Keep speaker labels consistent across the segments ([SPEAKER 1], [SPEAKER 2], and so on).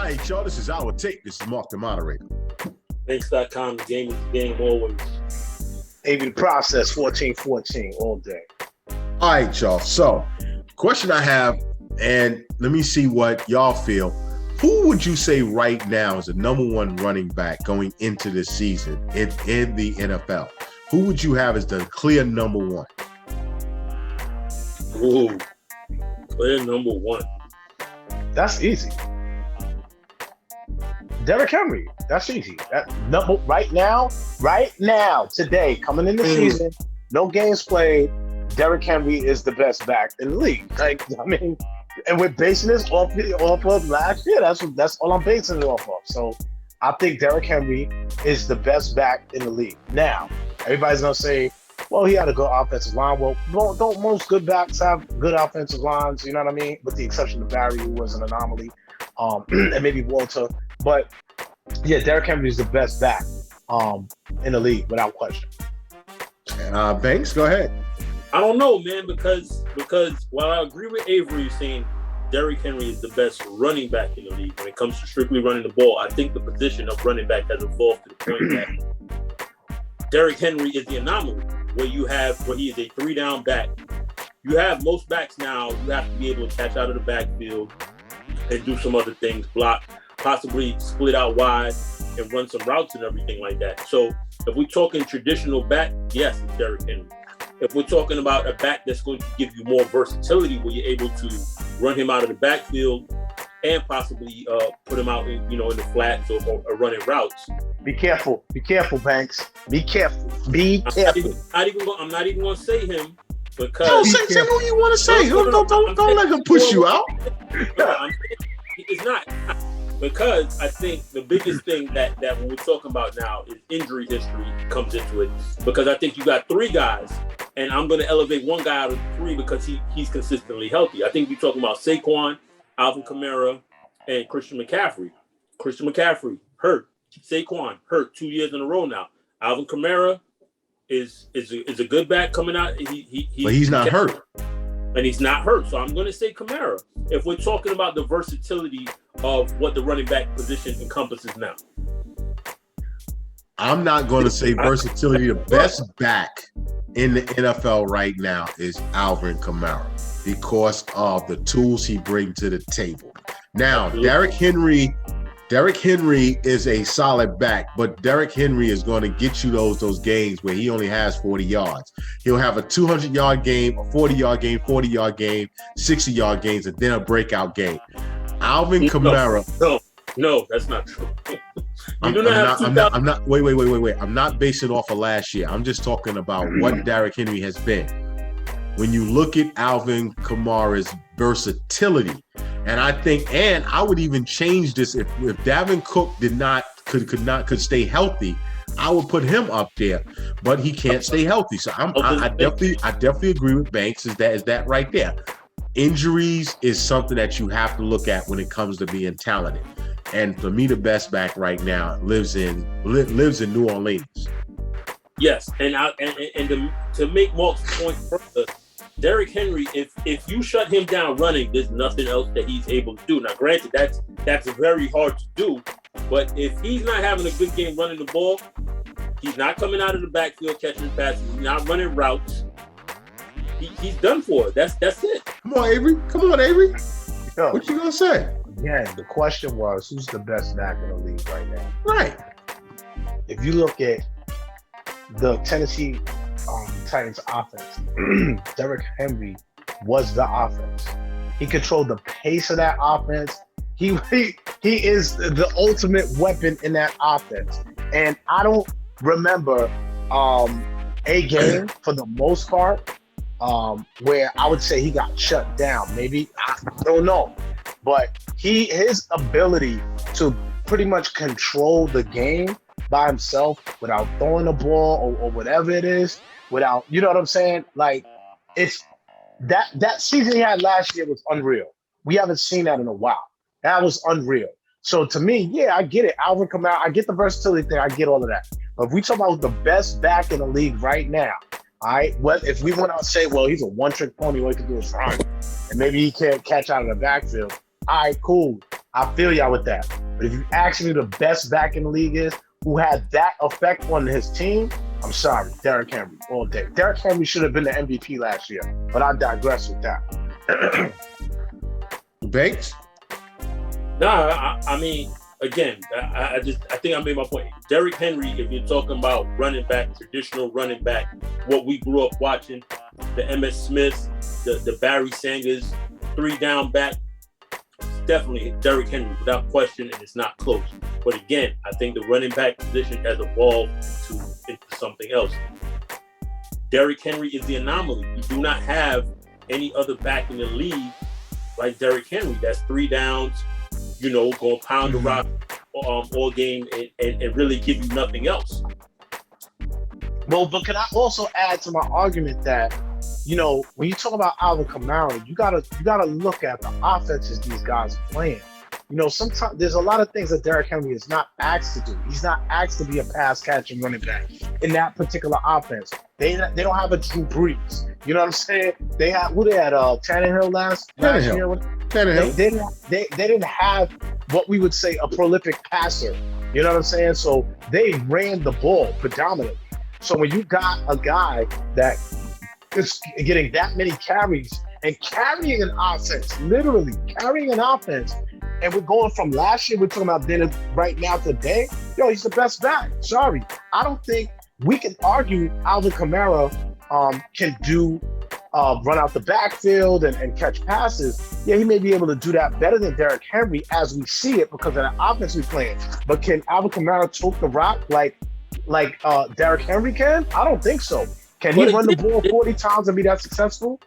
[SPEAKER 1] right, y'all. This is our take. This is Mark the moderator.
[SPEAKER 2] Thanks.com. The game is the game always.
[SPEAKER 3] Maybe the process 14-14 all day.
[SPEAKER 1] All right, y'all. So, question I have, and let me see what y'all feel. Who would you say right now is the number one running back going into this season in the NFL? Who would you have as the clear number one?
[SPEAKER 2] Ooh, clear number one.
[SPEAKER 3] That's easy. Derrick Henry. That's easy. That number right now, today, coming in the season, no games played. Derrick Henry is the best back in the league. Like, I mean, and we're basing this off of last year. That's all I'm basing it off of. So I think Derrick Henry is the best back in the league. Now, everybody's gonna say, well, he had a good offensive line. Well, don't most good backs have good offensive lines? You know what I mean? With the exception of Barry, who was an anomaly, and maybe Walter. But yeah, Derrick Henry is the best back in the league without question.
[SPEAKER 1] Banks, go ahead.
[SPEAKER 2] I don't know, man, because while I agree with Avery saying Derrick Henry is the best running back in the league when it comes to strictly running the ball, I think the position of running back has evolved to the point that Derrick Henry is the anomaly where he is a 3-down back. You have most backs now, you have to be able to catch out of the backfield and do some other things, block, possibly split out wide and run some routes and everything like that. So if we're talking traditional back, yes, it's Derrick Henry. If we're talking about a back that's going to give you more versatility, where you're able to run him out of the backfield and possibly put him out in the flats or running routes.
[SPEAKER 3] Be careful, Banks. Be careful.
[SPEAKER 2] I'm not even going to say him because.
[SPEAKER 1] No, say who you want to say. Don't let him push you out.
[SPEAKER 2] It's not. Because I think the biggest thing that when we're talking about now is injury history comes into it. Because I think you got 3 guys, and I'm going to elevate one guy out of 3 because he's consistently healthy. I think you're talking about Saquon, Alvin Kamara, and Christian McCaffrey. Christian McCaffrey hurt. Saquon hurt 2 years in a row now. Alvin Kamara is a good back coming out. But
[SPEAKER 1] he's not hurt.
[SPEAKER 2] And he's not hurt. So I'm going to say Kamara. If we're talking about the versatility of what the running back position encompasses now.
[SPEAKER 1] I'm not going to say versatility. The best back in the NFL right now is Alvin Kamara because of the tools he brings to the table. Now, Derrick Henry is a solid back, but Derrick Henry is going to get you those games where he only has 40 yards. He'll have a 200-yard game, a 40-yard game, 40-yard game, 60-yard games, and then a breakout game. Alvin Kamara.
[SPEAKER 2] No, that's not true.
[SPEAKER 1] Wait. I'm not basing it off of last year. I'm just talking about what Derrick Henry has been. When you look at Alvin Kamara's versatility, and I would even change this if Dalvin Cook could stay healthy, I would put him up there, but he can't stay healthy. So I definitely agree with Banks. Is that right there? Injuries is something that you have to look at when it comes to being talented. And for me, the best back right now lives in New Orleans.
[SPEAKER 2] Yes, and to make Mark's point further, Derrick Henry, if you shut him down running, there's nothing else that he's able to do. Now, granted, that's very hard to do, but if he's not having a good game running the ball, he's not coming out of the backfield catching passes, he's not running routes, he's done for. That's it.
[SPEAKER 1] Come on, Avery.
[SPEAKER 3] Yo,
[SPEAKER 1] what you gonna say?
[SPEAKER 3] Yeah, the question was, who's the best back in the league right now?
[SPEAKER 1] Right.
[SPEAKER 3] If you look at the Tennessee Titans offense, Derrick Henry was the offense. He controlled the pace of that offense. He is the ultimate weapon in that offense. And I don't remember a game for the most part where I would say he got shut down. Maybe, I don't know. But his ability to pretty much control the game by himself without throwing the ball or whatever it is, without, you know what I'm saying? Like, it's that season he had last year was unreal. We haven't seen that in a while. That was unreal. So to me, yeah, I get it. Alvin Kamara, I get the versatility thing. I get all of that. But if we talk about the best back in the league right now, all right, well, if we want to say, well, he's a one-trick pony, all he can do is run, and maybe he can't catch out of the backfield, all right, cool. I feel y'all with that. But if you ask me who the best back in the league is, who had that effect on his team, I'm sorry, Derrick Henry all day. Derrick Henry should have been the MVP last year, but I digress with that.
[SPEAKER 1] Banks?
[SPEAKER 2] Nah, I mean, again, I think I made my point. Derrick Henry, if you're talking about running back, traditional running back, what we grew up watching, the Emmitt Smiths, the Barry Sanders, 3-down back, definitely Derrick Henry without question, and it's not close. But again, I think the running back position has evolved into something else. Derrick Henry is the anomaly. You do not have any other back in the league like Derrick Henry. That's 3 downs, going pound the rock all game and really give you nothing else.
[SPEAKER 3] Well, but can I also add to my argument that, when you talk about Alvin Kamara, you gotta look at the offenses these guys are playing. Sometimes there's a lot of things that Derrick Henry is not asked to do. He's not asked to be a pass catching running back in that particular offense. They don't have a Drew Brees. You know what I'm saying? They had Tannehill last year. Tannehill. They didn't have what we would say a prolific passer. You know what I'm saying? So they ran the ball predominantly. So when you got a guy that is getting that many carries and carrying an offense, literally carrying an offense, and we're going from last year, we're talking about then right now today, he's the best back. Sorry. I don't think we can argue Alvin Kamara can do run out the backfield and catch passes. Yeah, he may be able to do that better than Derrick Henry as we see it because of the offense we're playing. But can Alvin Kamara choke the rock like Derrick Henry can? I don't think so. Can he run the ball 40 times and be that successful?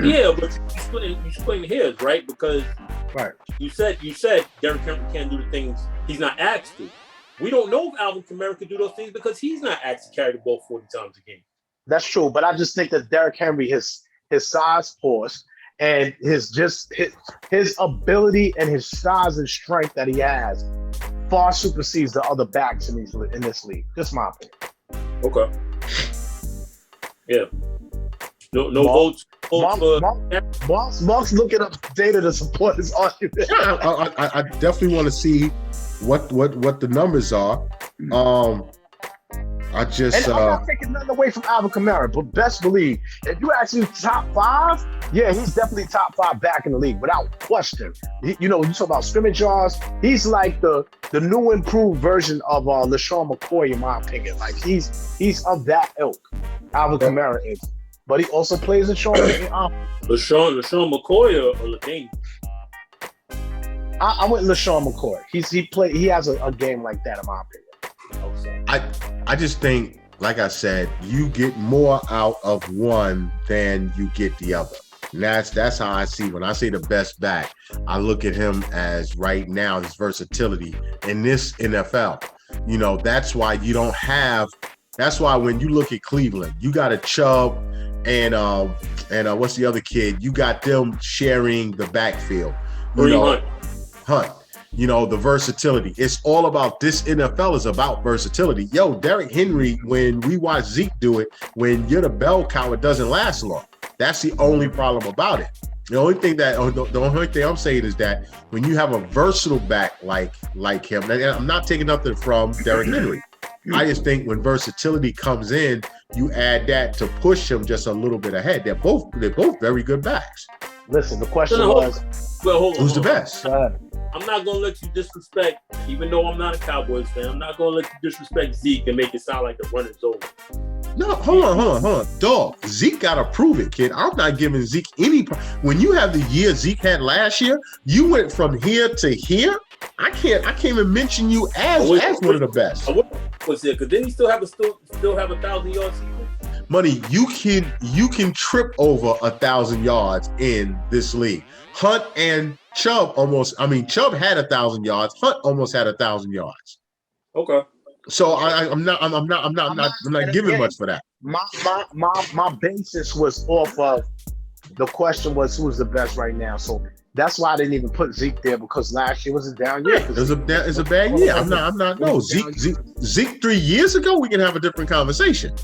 [SPEAKER 2] Yeah, but you splitting hairs, right? Because you said Derrick Henry can't do the things he's not asked to. We don't know if Alvin Kamara can do those things because he's not asked to carry the ball 40 times a game.
[SPEAKER 3] That's true, but I just think that Derrick Henry, his size force and his ability and his size and strength that he has far supersedes the other backs in this league. Just my opinion.
[SPEAKER 2] Okay. Yeah. No votes.
[SPEAKER 3] Mark's looking up data to support his argument.
[SPEAKER 1] I definitely want to see what the numbers are. I'm not taking nothing away from Alvin Kamara, but best believe, if you ask me top 5, yeah, he's definitely top 5 back in the league without question. You talk about scrimmage yards, he's like the new improved version of LaShawn McCoy, in my opinion. Like he's of that ilk. Alvin Kamara is, but he also plays in Sean.
[SPEAKER 2] LaShawn McCoy or LaDainian?
[SPEAKER 3] I went LaShawn McCoy. He has a game like that, in my opinion.
[SPEAKER 1] I just think, like I said, you get more out of one than you get the other. And that's how I see. When I say the best back, I look at him as right now his versatility in this NFL. That's why you don't have. That's why when you look at Cleveland, you got a Chubb and what's the other kid? You got them sharing the backfield. Hunt. The versatility. It's all about this. NFL is about versatility. Yo, Derrick Henry, when we watch Zeke do it, when you're the bell cow, it doesn't last long. That's the only problem about it. The only thing I'm saying is that when you have a versatile back like him, and I'm not taking nothing from Derrick Henry. I just think when versatility comes in, you add that to push him just a little bit ahead. They're both very good backs.
[SPEAKER 3] Listen, the question was,
[SPEAKER 1] who's the best?
[SPEAKER 2] I'm not going to let you disrespect, even though I'm not a Cowboys fan, I'm not going to let you disrespect Zeke and make it sound like the run is over.
[SPEAKER 1] No, hold on. Dog, Zeke got to prove it, kid. I'm not giving Zeke any. When you have the year Zeke had last year, you went from here to here. I can't even mention you as one of the best.
[SPEAKER 2] Was it? Because didn't he still have a 1,000-yard season?
[SPEAKER 1] Money, you can trip over 1,000 yards in this league. Hunt and Chubb Chubb had 1,000 yards. Hunt almost had 1,000 yards.
[SPEAKER 2] Okay.
[SPEAKER 1] So I'm not giving much for that.
[SPEAKER 3] My basis was off of the question was who's the best right now. So that's why I didn't even put Zeke there, because last year was a down year.
[SPEAKER 1] It's a bad year. I'm not. No, Zeke 3 years ago, we can have a different conversation.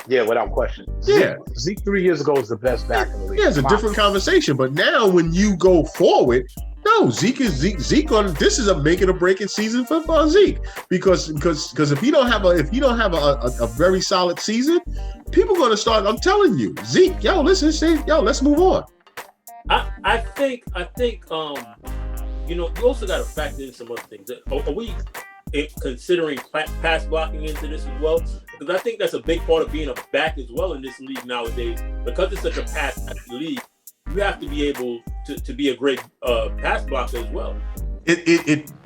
[SPEAKER 3] Yeah, without question. Zeke 3 years ago was the best back in the league.
[SPEAKER 1] Yeah, it's a different conversation. But now when you go forward, no, No, Zeke. This is a make it or break it season for Zeke because if he don't have a very solid season, people are going to start. I'm telling you, Zeke. Let's move on.
[SPEAKER 2] I think you also got to factor in some other things. Are we considering pass blocking into this as well? Because I think that's a big part of being a back as well in this league nowadays. Because it's such a pass league, you have to be able to be a great pass blocker as well.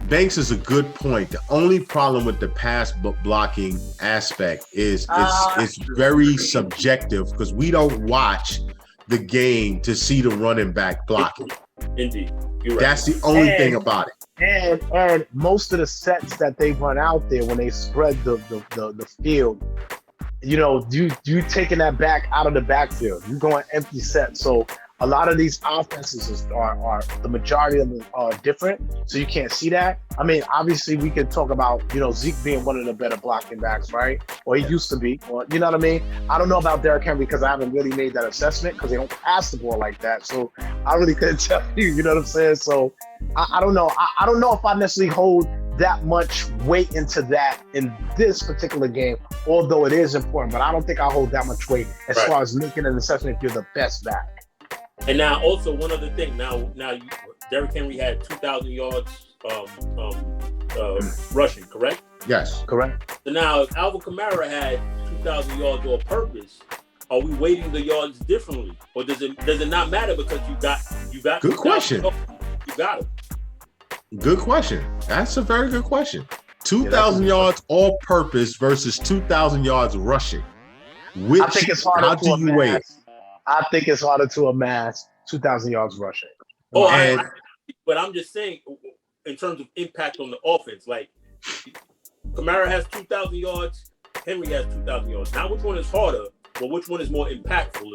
[SPEAKER 1] Banks is a good point. The only problem with the pass blocking aspect is it's very subjective because we don't watch the game to see the running back blocking.
[SPEAKER 2] Indeed. You're right.
[SPEAKER 1] That's the only thing about it.
[SPEAKER 3] And most of the sets that they run out there when they spread the field, you taking that back out of the backfield. You're going empty set. So a lot of these offenses are the majority of them are different, so you can't see that. I mean, obviously we can talk about Zeke being one of the better blocking backs, right? Or he used to be. Or, you know what I mean? I don't know about Derrick Henry because I haven't really made that assessment because they don't pass the ball like that. So I really couldn't tell you. You know what I'm saying? So I don't know. I don't know if I necessarily hold that much weight into that in this particular game, although it is important. But I don't think I hold that much weight as far as making an assessment if you're the best back.
[SPEAKER 2] And now, also one other thing. Now, Derrick Henry had 2,000 yards rushing, correct?
[SPEAKER 1] Yes,
[SPEAKER 3] correct.
[SPEAKER 2] So now, if Alvin Kamara had 2,000 yards all purpose, are we weighting the yards differently, or does it not matter because you got?
[SPEAKER 1] Good question.
[SPEAKER 2] You got it.
[SPEAKER 1] Good question. That's a very good question. 2,000 yards all purpose versus 2,000 yards rushing.
[SPEAKER 3] I think it's harder
[SPEAKER 1] how do you weigh it?
[SPEAKER 3] I think it's harder to amass 2,000 yards rushing.
[SPEAKER 2] But I'm just saying, in terms of impact on the offense, like Kamara has 2,000 yards, Henry has 2,000 yards. Now, which one is harder, but which one is more impactful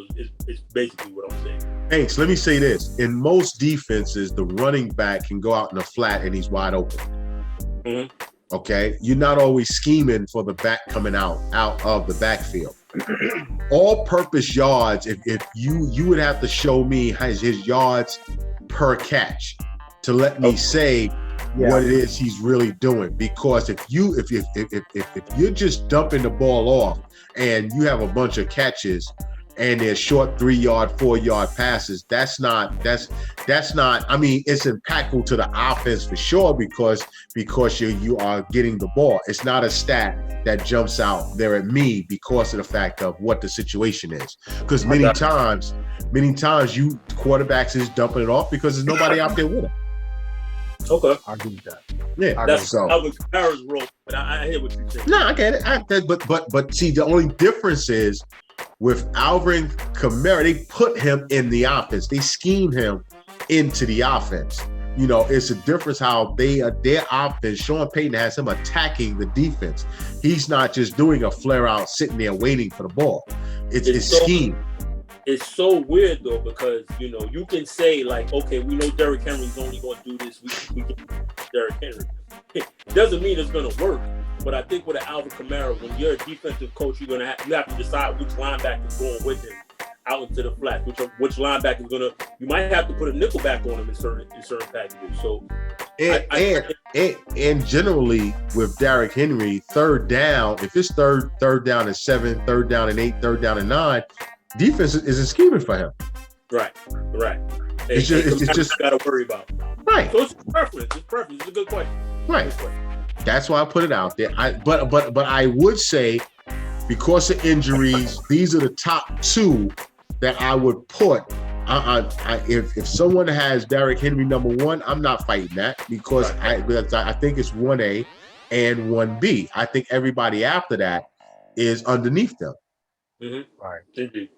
[SPEAKER 2] is basically what I'm saying.
[SPEAKER 1] Thanks. Let me say this. In most defenses, the running back can go out in the flat and he's wide open.
[SPEAKER 2] Mm-hmm.
[SPEAKER 1] Okay? You're not always scheming for the back coming out of the backfield. All-purpose yards, if you would have to show me his yards per catch to let me say what it is he's really doing. Because if you're just dumping the ball off and you have a bunch of catches and they're short 3-yard, 4-yard passes, that's not. I mean, it's impactful to the offense for sure because you are getting the ball. It's not a stat that jumps out there at me because of the fact of what the situation is. Because many times you quarterbacks is dumping it off because there's nobody out there with him.
[SPEAKER 2] Okay,
[SPEAKER 3] I agree with that.
[SPEAKER 1] Yeah,
[SPEAKER 2] that's Kamara's role. But I hear what you're saying.
[SPEAKER 1] No, I get it. But see, the only difference is with Alvin Kamara, they put him in the offense. They scheme him into the offense. It's a difference how their offense, Sean Payton has him attacking the defense. He's not just doing a flare out, sitting there waiting for the ball. It's scheme.
[SPEAKER 2] It's so weird though because you can say like, okay, we know Derrick Henry's only going to do this. We get Derrick Henry. It doesn't mean it's going to work. But I think with an Alvin Kamara, when you're a defensive coach, you have to decide which linebacker is going with him out into the flat. Which linebacker is going to. You might have to put a nickel back on him in certain packages. So,
[SPEAKER 1] and generally with Derrick Henry, third down, if it's third down and 7, third down and 8, third down and 9, defense isn't scheming for him. Right.
[SPEAKER 2] It's just got to worry about.
[SPEAKER 1] Right.
[SPEAKER 2] So it's preference. It's a good question.
[SPEAKER 1] Right. That's why I put it out there. But I would say, because of injuries, these are the top 2 that I would put. If someone has Derrick Henry number 1, I'm not fighting that because I think it's 1A and 1B. I think everybody after that is underneath them.
[SPEAKER 2] Mm-hmm. Right. Indeed.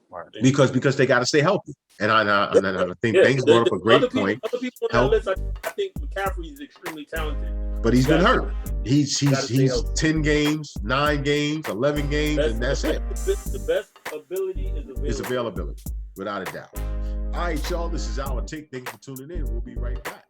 [SPEAKER 1] Because they got to stay healthy. And I think things brought up a great point.
[SPEAKER 2] Other people on that list, I think McCaffrey is extremely talented.
[SPEAKER 1] But he's been hurt. He's 10 games, 9 games, 11 games, and that's it.
[SPEAKER 2] The best ability is
[SPEAKER 1] availability, without a doubt. All right, y'all, this is our take. Thanks for tuning in. We'll be right back.